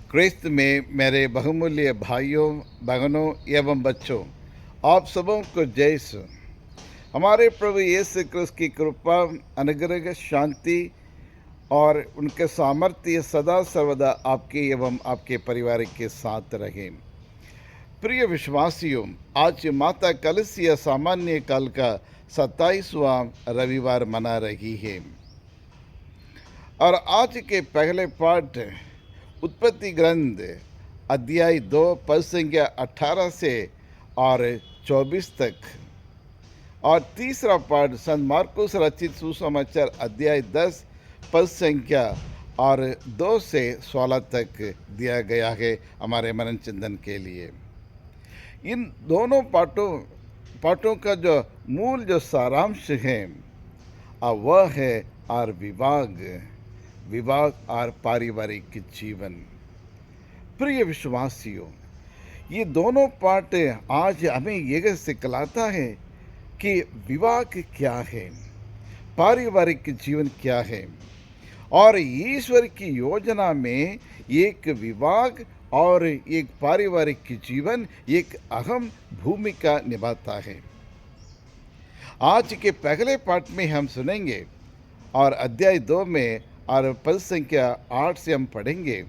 क्रिस्त में मेरे बहुमूल्य भाइयों, बहनों एवं बच्चों, आप सबों को जय यीशु। हमारे प्रभु यीशु क्रिस्त की कृपा, अनुग्रह, शांति और उनके सामर्थ्य सदा सर्वदा आपके एवं आपके परिवार के साथ रहे। प्रिय विश्वासियों, आज माता कलसिया सामान्य काल का 27वां रविवार मना रही है और आज के पहले पाठ उत्पत्ति ग्रंथ अध्याय 2 पद संख्या 18 से और 24 तक और तीसरा पाठ संत मार्कुस रचित सुसमाचार अध्याय 10 पद संख्या और 2 से 16 तक दिया गया है हमारे मनन चिंतन के लिए। इन दोनों पाठों का जो मूल जो सारांश है वह है और विवाह और पारिवारिक जीवन। प्रिय विश्वासियों, ये दोनों पाठ आज हमें यह सिखलाता है कि विवाह क्या है, पारिवारिक जीवन क्या है और ईश्वर की योजना में एक विवाह और एक पारिवारिक जीवन एक अहम भूमिका निभाता है। आज के पहले पाठ में हम सुनेंगे और अध्याय 2 में और पद संख्या 8 से हम पढ़ेंगे।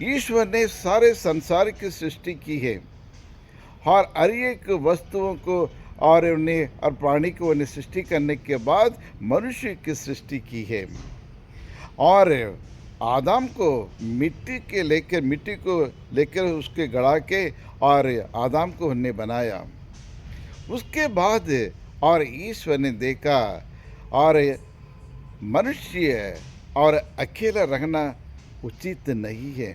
ईश्वर ने सारे संसार की सृष्टि की है और हर एक वस्तुओं को और उन्हें और प्राणी को उन्हें सृष्टि करने के बाद मनुष्य की सृष्टि की है और आदम को मिट्टी को लेकर उसके गढ़ा के और आदम को उन्हें बनाया। उसके बाद और ईश्वर ने देखा और मनुष्य और अकेला रहना उचित नहीं है,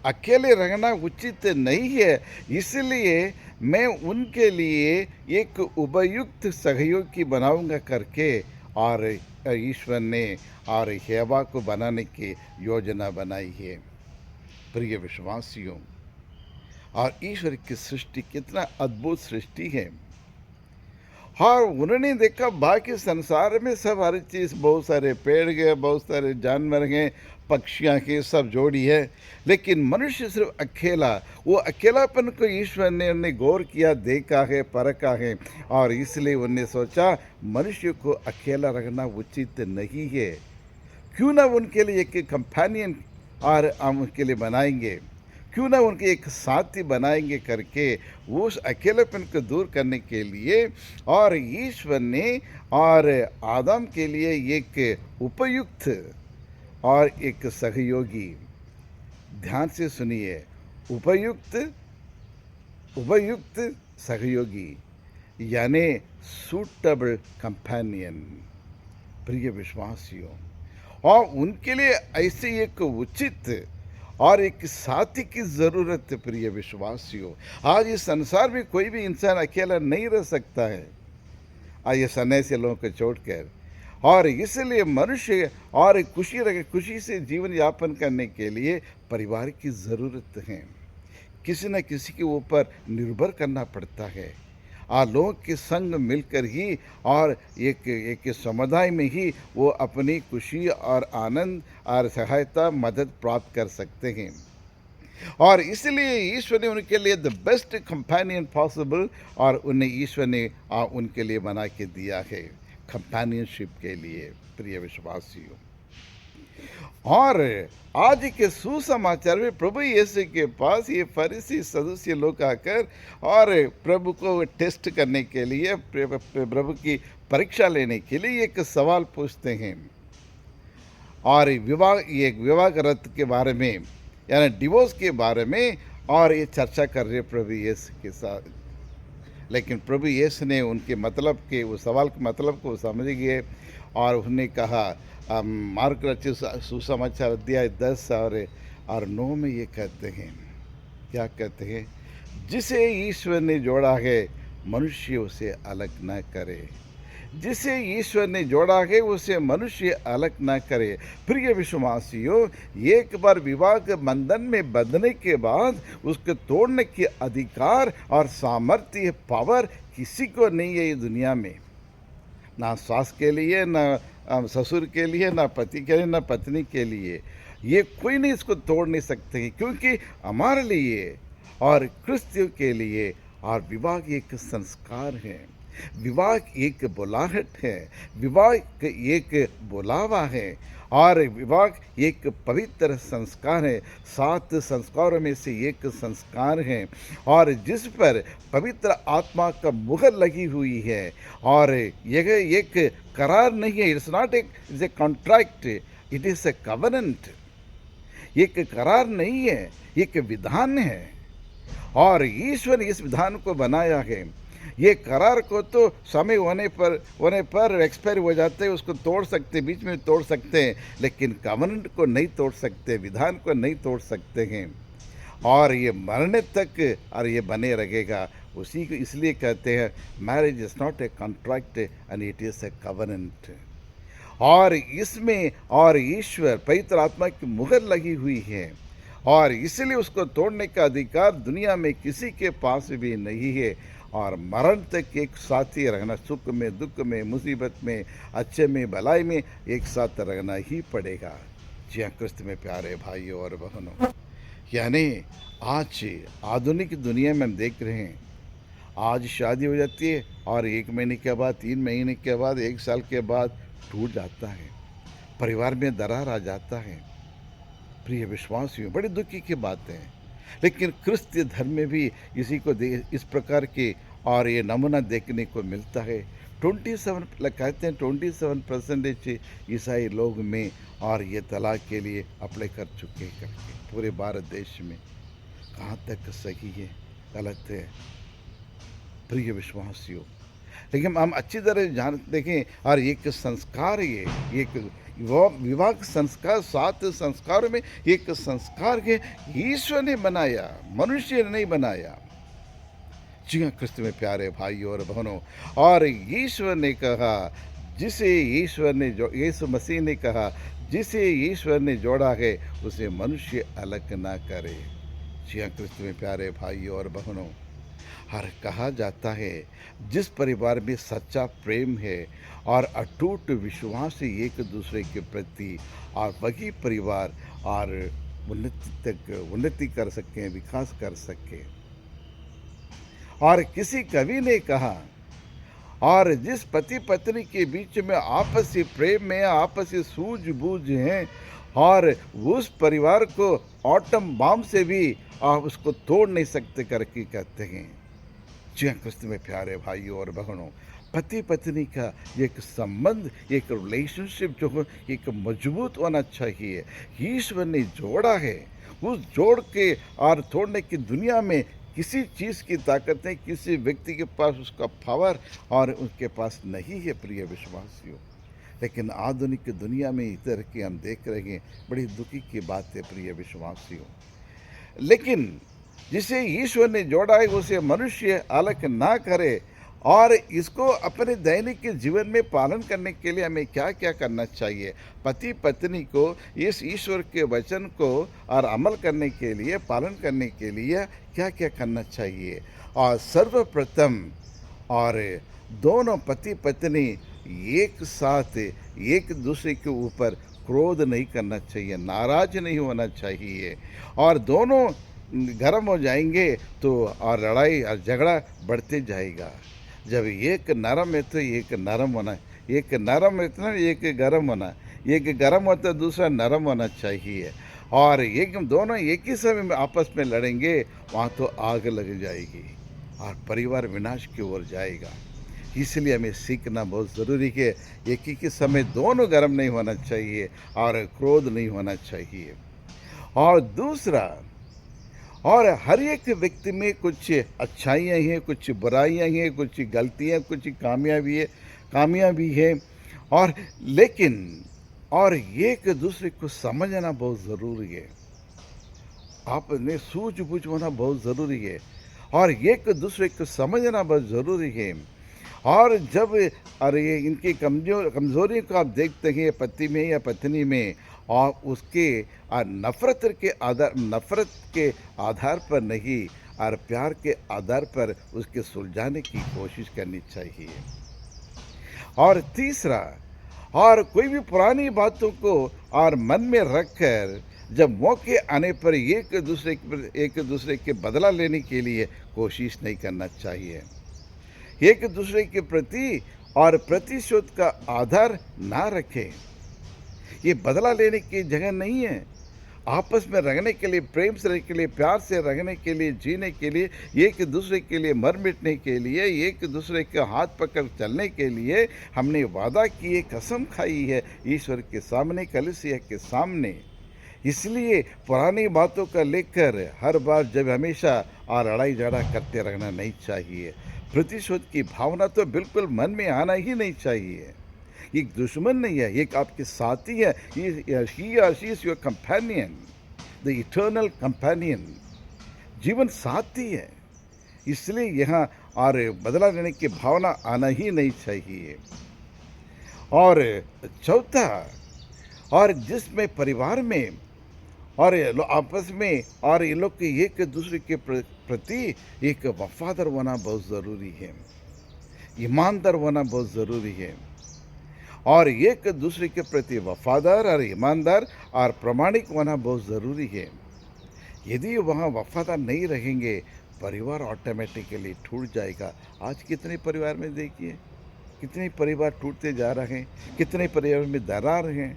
अकेले रहना उचित नहीं है, इसलिए मैं उनके लिए एक उपयुक्त सहयोगी बनाऊंगा करके और ईश्वर ने और हेवा को बनाने की योजना बनाई है। प्रिय विश्वासियों, और ईश्वर की सृष्टि कितना अद्भुत सृष्टि है। और उन्होंने देखा बाकी संसार में सब हर चीज़, बहुत सारे पेड़ हैं, बहुत सारे जानवर हैं, पक्षियाँ के सब जोड़ी है, लेकिन मनुष्य सिर्फ अकेला। वो अकेलापन को ईश्वर ने उन्हें गौर किया, देखा है, परखा है और इसलिए उन्हें सोचा मनुष्य को अकेला रखना उचित नहीं है, क्यों ना उनके लिए एक कंपेनियन और हम उनके लिए बनाएंगे, क्यों ना उनके एक साथी बनाएंगे करके उस अकेलेपन को दूर करने के लिए और ईश्वर ने और आदम के लिए एक उपयुक्त और एक सहयोगी, ध्यान से सुनिए, उपयुक्त सहयोगी यानी सूटेबल कंपेनियन। प्रिय विश्वासियों, और उनके लिए ऐसे एक उचित और एक साथी की ज़रूरत है। प्रिय विश्वासियों, आज इस संसार में कोई भी इंसान अकेला नहीं रह सकता है, ये सन्यासी लोगों को छोड़कर, और इसलिए मनुष्य और खुशी से जीवन यापन करने के लिए परिवार की ज़रूरत है। किसी न किसी के ऊपर निर्भर करना पड़ता है। लोगों के संग मिलकर ही और एक समुदाय में ही वो अपनी खुशी और आनंद और सहायता मदद प्राप्त कर सकते हैं। और इसलिए ईश्वर ने उनके लिए द बेस्ट कंपेनियन पॉसिबल और उन्हें ईश्वर ने उनके लिए बना के दिया है कंपेनियनशिप के लिए। प्रिय विश्वासियों, और आज के सुसमाचार में प्रभु यीशु के पास ये फरीसी सदुसी लोग आकर और प्रभु को टेस्ट करने के लिए, प्रभु की परीक्षा लेने के लिए एक सवाल पूछते हैं और विवाह के बारे में यानी डिवोर्स के बारे में और ये चर्चा कर रहे प्रभु यीशु के साथ। लेकिन प्रभु यीशु ने उनके मतलब के उस सवाल के मतलब को समझ गए और उन्होंने कहा, मार्क रचित सुसमाचार अध्याय 10 और 9 में ये कहते हैं, क्या कहते हैं, जिसे ईश्वर ने जोड़ा है मनुष्य उसे अलग न करे, जिसे ईश्वर ने जोड़ा है उसे मनुष्य अलग न करे। प्रिय विश्वासियों, एक बार विवाह के बंधन में बंधने के बाद उसको तोड़ने के अधिकार और सामर्थ्य, पावर किसी को नहीं है ये दुनिया में, ना सास के लिए, ना ससुर के लिए, ना पति के लिए, ना पत्नी के लिए। ये कोई नहीं इसको तोड़ नहीं सकते, क्योंकि हमारे लिए और क्रिस्तियों के लिए और विवाह एक संस्कार है, विवाह एक बुलाहट है, विवाह एक बुलावा है और विवाह एक पवित्र संस्कार है। 7 संस्कारों में से एक संस्कार है और जिस पर पवित्र आत्मा का मुहर लगी हुई है और यह एक करार नहीं है, it's not a contract, it is a covenant. एक करार नहीं है, एक विधान है और ईश्वर ने इस विधान को बनाया है। ये करार को तो समय होने पर एक्सपायर हो जाते हैं, उसको तोड़ सकते, बीच में तोड़ सकते हैं, लेकिन कवेनेंट को नहीं तोड़ सकते, विधान को नहीं तोड़ सकते हैं और ये मरने तक और ये बने रहेगा। उसी को इसलिए कहते हैं marriage is not a contract and it is a covenant. और इसमें और ईश्वर पवित्र आत्मा की मुहर लगी हुई है और इसलिए उसको तोड़ने का अधिकार दुनिया में किसी के पास भी नहीं है और मरण तक एक साथ ही रहना, सुख में, दुख में, मुसीबत में, अच्छे में, भलाई में एक साथ रहना ही पड़ेगा। जी हाँ क्रिस्त में प्यारे भाइयों और बहनों, यानी आज आधुनिक दुनिया में हम देख रहे हैं, आज शादी हो जाती है और 1 महीने के बाद, 3 महीने के बाद, 1 साल के बाद टूट जाता है, परिवार में दरार आ जाता है। प्रिय विश्वासियों, बड़ी दुखी की बात है, लेकिन क्रिस्तीय धर्म में भी इसी को इस प्रकार के और ये नमूना देखने को मिलता है। 27 कहते हैं 27% ईसाई लोग में और ये तलाक के लिए अप्लाई कर चुके हैं करके पूरे भारत देश में। कहाँ तक सही है, गलत है प्रिय विश्वासियों? लेकिन हम अच्छी तरह देखें और एक संस्कार, ये एक विवाह संस्कार, 7 संस्कारों में एक संस्कार के ईश्वर ने बनाया, मनुष्य ने नहीं बनाया। जी हाँ क्रिस्त में प्यारे भाइयों और बहनों, और ईश्वर ने कहा जिसे ईश्वर ने यीशु मसीह ने कहा जिसे ईश्वर ने जोड़ा है उसे मनुष्य अलग ना करे। जी हाँ क्रिस्त में प्यारे भाइयों और बहनों, हर कहा जाता है जिस परिवार में सच्चा प्रेम है और अटूट विश्वास है एक दूसरे के प्रति, और वही परिवार और उन्नति कर सकें, विकास कर सके। और किसी कवि ने कहा, और जिस पति पत्नी के बीच में आपसी प्रेम में आपसी सूझबूझ है और उस परिवार को ऑटम बम से भी आप उसको तोड़ नहीं सकते करके कहते हैं। जी हाँ क्रिस्त में प्यारे भाइयों और बहनों, पति पत्नी का एक संबंध, एक रिलेशनशिप जो है एक मजबूत होना चाहिए। ईश्वर ने जोड़ा है, उस जोड़ के और तोड़ने की दुनिया में किसी चीज़ की ताकत नहीं, किसी व्यक्ति के पास उसका पावर और उसके पास नहीं है प्रिय विश्वासियों। लेकिन आधुनिक दुनिया में इस तरह की हम देख रहे हैं, बड़ी दुखी की बात है प्रिय विश्वासियों। लेकिन जिसे ईश्वर ने जोड़ा है उसे मनुष्य अलग ना करे, और इसको अपने दैनिक जीवन में पालन करने के लिए हमें क्या क्या करना चाहिए? पति पत्नी को इस ईश्वर के वचन को और अमल करने के लिए, पालन करने के लिए क्या क्या करना चाहिए? और सर्वप्रथम और दोनों पति पत्नी एक साथ एक दूसरे के ऊपर क्रोध नहीं करना चाहिए, नाराज नहीं होना चाहिए, और दोनों गर्म हो जाएंगे तो और लड़ाई और झगड़ा बढ़ते जाएगा। जब एक नरम है तो एक नरम होना, एक नरम है तो एक गर्म होना, एक गर्म होता है दूसरा नरम होना चाहिए। और एक दोनों एक ही समय में आपस में लड़ेंगे, वहाँ तो आग लग जाएगी और परिवार विनाश की ओर जाएगा। इसलिए हमें सीखना बहुत ज़रूरी है, एक ही समय दोनों गर्म नहीं होना चाहिए और क्रोध नहीं होना चाहिए। और दूसरा, और हर एक व्यक्ति में कुछ अच्छाइयाँ हैं, कुछ बुराइयाँ हैं, कुछ गलतियाँ, कुछ कामियाँ भी है, और लेकिन और एक दूसरे को समझना बहुत ज़रूरी है। आपने सूझबूझ होना बहुत ज़रूरी है और एक दूसरे को समझना बहुत ज़रूरी है। और जब ये इनकी कमज़ोरी को आप देखते हैं पति में या पत्नी में, और उसके नफ़रत के आधार पर नहीं और प्यार के आधार पर उसके सुलझाने की कोशिश करनी चाहिए। और तीसरा, और कोई भी पुरानी बातों को और मन में रखकर जब मौके आने पर एक दूसरे के बदला लेने के लिए कोशिश नहीं करना चाहिए। एक दूसरे के प्रति और प्रतिशोध का आधार ना रखें। ये बदला लेने की जगह नहीं है। आपस में रहने के लिए, प्रेम से रहने के लिए, प्यार से रहने के लिए, जीने के लिए, एक दूसरे के लिए मर मिटने के लिए, एक दूसरे के हाथ पकड़ चलने के लिए हमने वादा किए, कसम खाई है ईश्वर के सामने, कलीसिया के सामने। इसलिए पुरानी बातों का लेकर हर बार जब हमेशा और लड़ाई झगड़ा करते रहना नहीं चाहिए। प्रतिशोध की भावना तो बिल्कुल मन में आना ही नहीं चाहिए। एक दुश्मन नहीं है, एक आपके साथी है। ही और she is your companion, the eternal companion, जीवन साथी है। इसलिए यहाँ और बदला लेने की भावना आना ही नहीं चाहिए। और चौथा, और जिसमें परिवार में और आपस में और ये लोग के एक दूसरे के प्रति एक वफादार होना बहुत ज़रूरी है, ईमानदार होना बहुत ज़रूरी है। और एक दूसरे के प्रति वफादार और ईमानदार और प्रामाणिक होना बहुत ज़रूरी है। यदि वहाँ वफादार नहीं रहेंगे, परिवार ऑटोमेटिकली टूट जाएगा। आज कितने परिवार में देखिए, कितने परिवार टूटते जा रहे हैं, कितने परिवार में दरार हैं,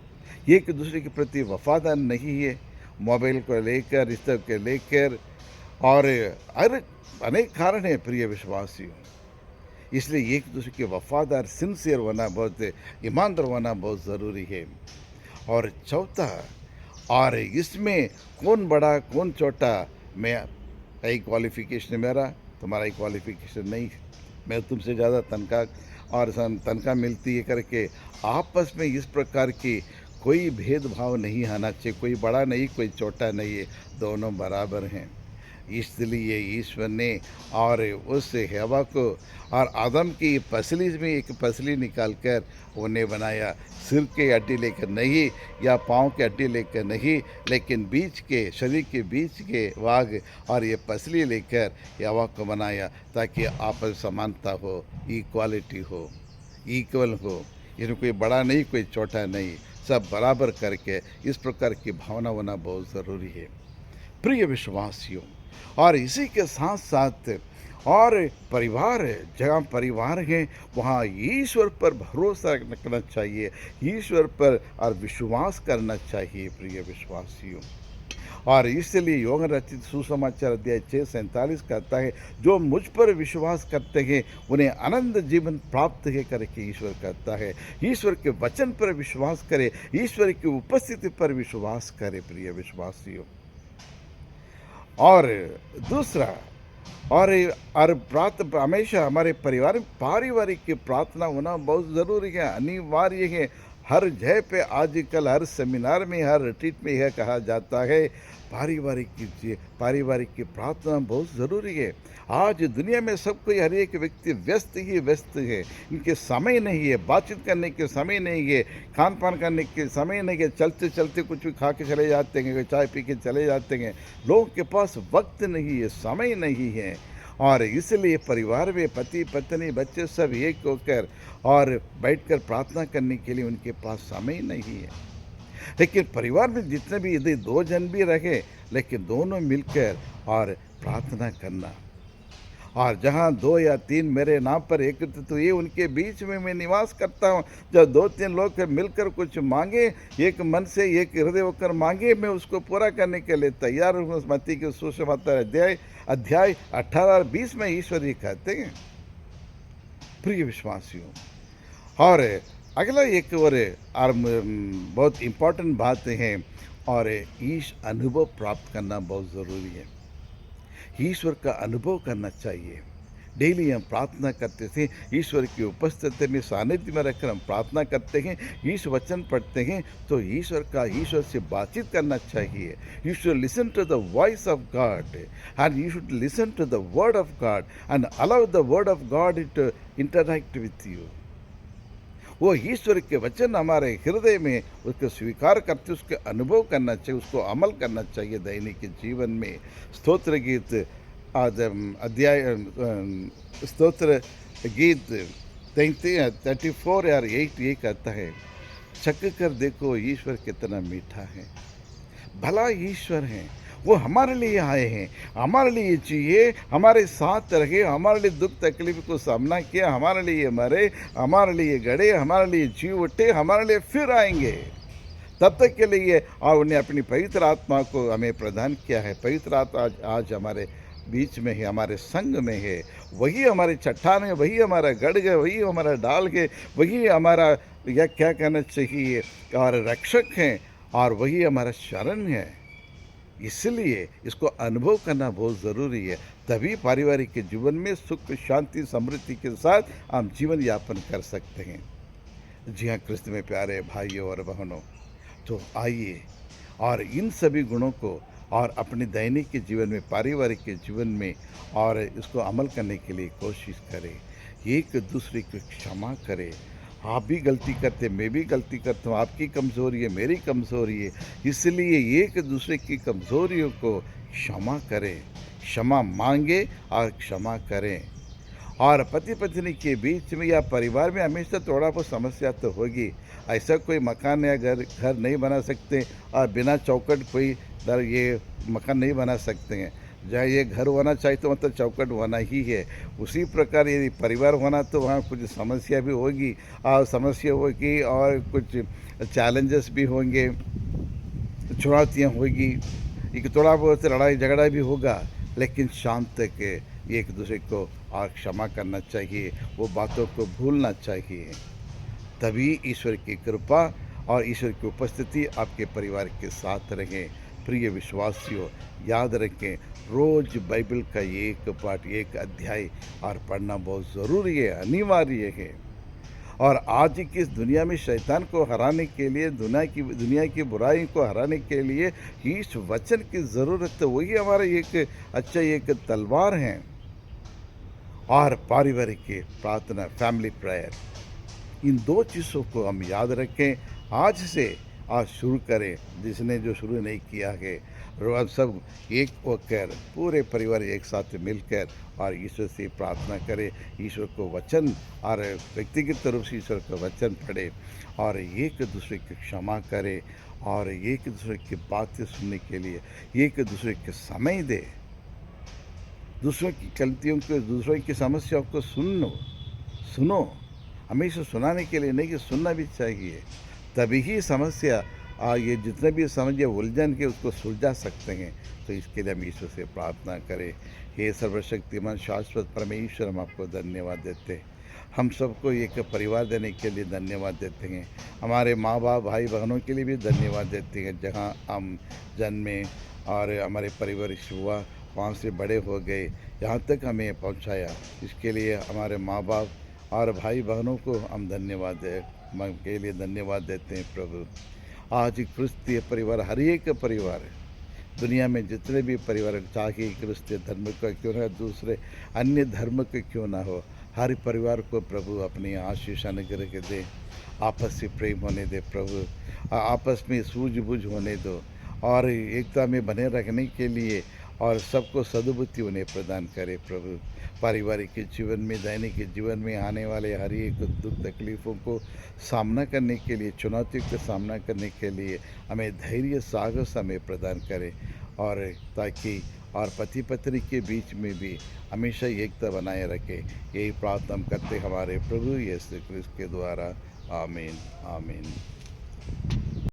एक दूसरे के प्रति वफादार नहीं है। मोबाइल को लेकर, रिश्ते को लेकर और अनेक कारण है प्रिय विश्वासियों। इसलिए एक दूसरे के वफादार, सिंसियर होना, बहुत ईमानदार होना बहुत ज़रूरी है। और चौथा, और इसमें कौन बड़ा कौन छोटा, मैं कई क्वालिफिकेशन मेरा, तुम्हारा क्वालिफिकेशन नहीं, मैं तुमसे ज़्यादा तनख्वाह मिलती है करके आपस में इस प्रकार की कोई भेदभाव नहीं आना चाहिए। कोई बड़ा नहीं, कोई छोटा नहीं है, दोनों बराबर हैं। इसलिए ईश्वर ने और उस हवा को और आदम की पसली में एक पसली निकालकर उन्हें बनाया। सिर के हड्डी लेकर नहीं, या पाँव के हड्डी लेकर नहीं, लेकिन बीच के, शरीर के बीच के भाग और ये पसली लेकर हवा को बनाया, ताकि आपस में समानता हो, इक्वालिटी हो, इक्वल हो। इसमें कोई बड़ा नहीं, कोई छोटा नहीं, सब बराबर करके इस प्रकार की भावना होना बहुत ज़रूरी है प्रिय विश्वासियों। और इसी के साथ साथ और परिवार है, जहाँ परिवार है वहाँ ईश्वर पर भरोसा रखना चाहिए, ईश्वर पर और विश्वास करना चाहिए प्रिय विश्वासियों। और इसलिए योग रचित सुसमाचार अध्याय 6:47 कहता है, जो मुझ पर विश्वास करते हैं उन्हें अनंत जीवन प्राप्त है करके ईश्वर कहता है। ईश्वर के वचन पर विश्वास करे, ईश्वर की उपस्थिति पर विश्वास करे प्रिय विश्वासियों। और दूसरा, और हमेशा हमारे परिवार में पारिवारिक की प्रार्थना होना बहुत ज़रूरी है, अनिवार्य है। हर जगह पे आजकल, हर सेमिनार में, हर रिट्रीट में यह कहा जाता है पारिवारिक की प्रार्थना बहुत ज़रूरी है। आज दुनिया में सब कोई, हर एक व्यक्ति व्यस्त ही व्यस्त है। इनके समय नहीं है, बातचीत करने के समय नहीं है, खान पान करने के समय नहीं है, चलते चलते कुछ भी खा के चले जाते हैं, चाय पी के चले जाते हैं। लोगों के पास वक्त नहीं है, समय नहीं है। और इसलिए परिवार में पति पत्नी बच्चे सब एक होकर और बैठकर प्रार्थना करने के लिए उनके पास समय नहीं है। लेकिन परिवार में जितने भी, यदि 2 जन भी रहे, लेकिन दोनों मिलकर और प्रार्थना करना। और जहाँ 2 या 3 मेरे नाम पर एकत्रित तो ये उनके बीच में मैं निवास करता हूँ। जब 2-3 लोग मिलकर कुछ मांगे, एक मन से एक हृदय होकर मांगे, मैं उसको पूरा करने के लिए तैयार हूँ। मत्ती के सुसमाचार अध्याय 18 और 20 में ईश्वर ये कहते हैं प्रिय विश्वासियों। और अगला एक और बहुत इम्पोर्टेंट बात है, और ईश अनुभव प्राप्त करना बहुत ज़रूरी है। ईश्वर का अनुभव करना चाहिए। डेली हम प्रार्थना करते थे, ईश्वर की उपस्थिति में, सानिध्य में रहकर हम प्रार्थना करते हैं, ईश वचन पढ़ते हैं, तो ईश्वर से बातचीत करना चाहिए। You should listen to the voice of God and you should listen to the word of God and allow the word of God to interact with you. वो ईश्वर के वचन हमारे हृदय में उसको स्वीकार करते, उसके अनुभव करना चाहिए, उसको अमल करना चाहिए दैनिक जीवन में। स्तोत्र गीत स्तोत्र गीत 34 या 8 ये कहता है, चख कर देखो ईश्वर कितना मीठा है, भला ईश्वर हैं, वो हमारे लिए आए हैं, हमारे लिए जिए, हमारे साथ रहे, हमारे लिए दुख तकलीफ को सामना किया, हमारे लिए मरे, हमारे लिए गड़े, हमारे लिए जी उठे, हमारे लिए फिर आएंगे। तब तक के लिए और उन्हें अपनी पवित्र आत्मा को हमें प्रदान किया है। पवित्र आत्मा आज हमारे बीच में है, हमारे संग में है। वही हमारी चट्टान है, वही हमारा गढ़ है, वही हमारा डाल है, वही हमारा या क्या कहना चाहिए और रक्षक हैं, और वही हमारा शरण है। इसलिए इसको अनुभव करना बहुत ज़रूरी है। तभी पारिवारिक के जीवन में सुख शांति समृद्धि के साथ हम जीवन यापन कर सकते हैं। जी हाँ, क्रिस्त में प्यारे भाइयों और बहनों, तो आइए और इन सभी गुणों को और अपने दैनिक के जीवन में, पारिवारिक के जीवन में और इसको अमल करने के लिए कोशिश करें। एक दूसरे की क्षमा करें। आप भी गलती करते, मैं भी गलती करता हूँ, आपकी कमज़ोरी है, मेरी कमज़ोरी है, इसलिए एक दूसरे की कमज़ोरियों को क्षमा करें, क्षमा मांगे और क्षमा करें। और पति पत्नी के बीच में या परिवार में हमेशा थोड़ा बहुत समस्या तो होगी। ऐसा कोई मकान या घर नहीं बना सकते और बिना चौखट कोई दर ये मकान नहीं बना सकते हैं। जहाँ ये घर होना चाहिए तो मतलब चौखट होना ही है। उसी प्रकार यदि परिवार होना तो वहाँ कुछ समस्या भी होगी, और समस्या होगी और कुछ चैलेंजेस भी होंगे, चुनौतियाँ होगी, एक थोड़ा बहुत लड़ाई झगड़ा भी होगा, लेकिन शाम तक एक दूसरे को और क्षमा करना चाहिए, वो बातों को भूलना चाहिए। तभी ईश्वर की कृपा और ईश्वर की उपस्थिति आपके परिवार के साथ रहे। प्रिय विश्वासियों, याद रखें, रोज़ बाइबल का एक पाठ, एक अध्याय और पढ़ना बहुत ज़रूरी है, अनिवार्य है। और आज की इस दुनिया में शैतान को हराने के लिए, दुनिया की बुराई को हराने के लिए इस वचन की ज़रूरत है। वही हमारा एक तलवार है। और पारिवारिक की प्रार्थना, फैमिली प्रेयर, इन दो चीज़ों को हम याद रखें। आज से आज शुरू करें, जिसने जो शुरू नहीं किया है। रोज़ सब एक होकर पूरे परिवार एक साथ मिलकर और ईश्वर से प्रार्थना करें, ईश्वर को वचन और व्यक्तिगत तरफ से ईश्वर का वचन पढ़े और एक दूसरे की क्षमा करें और एक दूसरे की बातें सुनने के लिए एक दूसरे के समय दे। दूसरों की गलतियों को, दूसरों की समस्याओं को सुनो, हमेशा सुनाने के लिए नहीं, कि सुनना भी चाहिए। तभी ही समस्या ये जितने भी समस्या उलझन के उसको सुलझा सकते हैं। तो इसके लिए हम ईश्वर से प्रार्थना करें। हे सर्वशक्तिमान शाश्वत परमेश्वर, हम आपको धन्यवाद देते हैं। हम सबको एक परिवार देने के लिए धन्यवाद देते हैं। हमारे माँ बाप, भाई बहनों के लिए भी धन्यवाद देते हैं, जहाँ हम जन्मे और हमारे परिवार हुआ, वहाँ से बड़े हो गए, यहाँ तक हमें पहुँचाया। इसके लिए हमारे माँ बाप और भाई बहनों को हम के लिए धन्यवाद देते हैं प्रभु। आज क्रिस्तीय परिवार, हर एक परिवार, दुनिया में जितने भी परिवार, चाहे क्रिस्तीय धर्म का क्यों ना, दूसरे अन्य धर्म के क्यों ना हो, हर परिवार को प्रभु अपनी आशीष अनुग्रह दे। आपस से प्रेम होने दे प्रभु, आपस में सूझबूझ होने दो और एकता में बने रखने के लिए और सबको सद्बुद्धि उन्हें प्रदान करे प्रभु। पारिवारिक के जीवन में, दैनिक के जीवन में आने वाले हर एक दुख तकलीफ़ों को सामना करने के लिए, चुनौतियों का सामना करने के लिए हमें धैर्य साहस हमें प्रदान करे, और ताकि और पति पत्नी के बीच में भी हमेशा एकता बनाए रखे। यही प्रार्थना हम करते हमारे प्रभु यीशु क्रिस्त के द्वारा। आमीन, आमीन।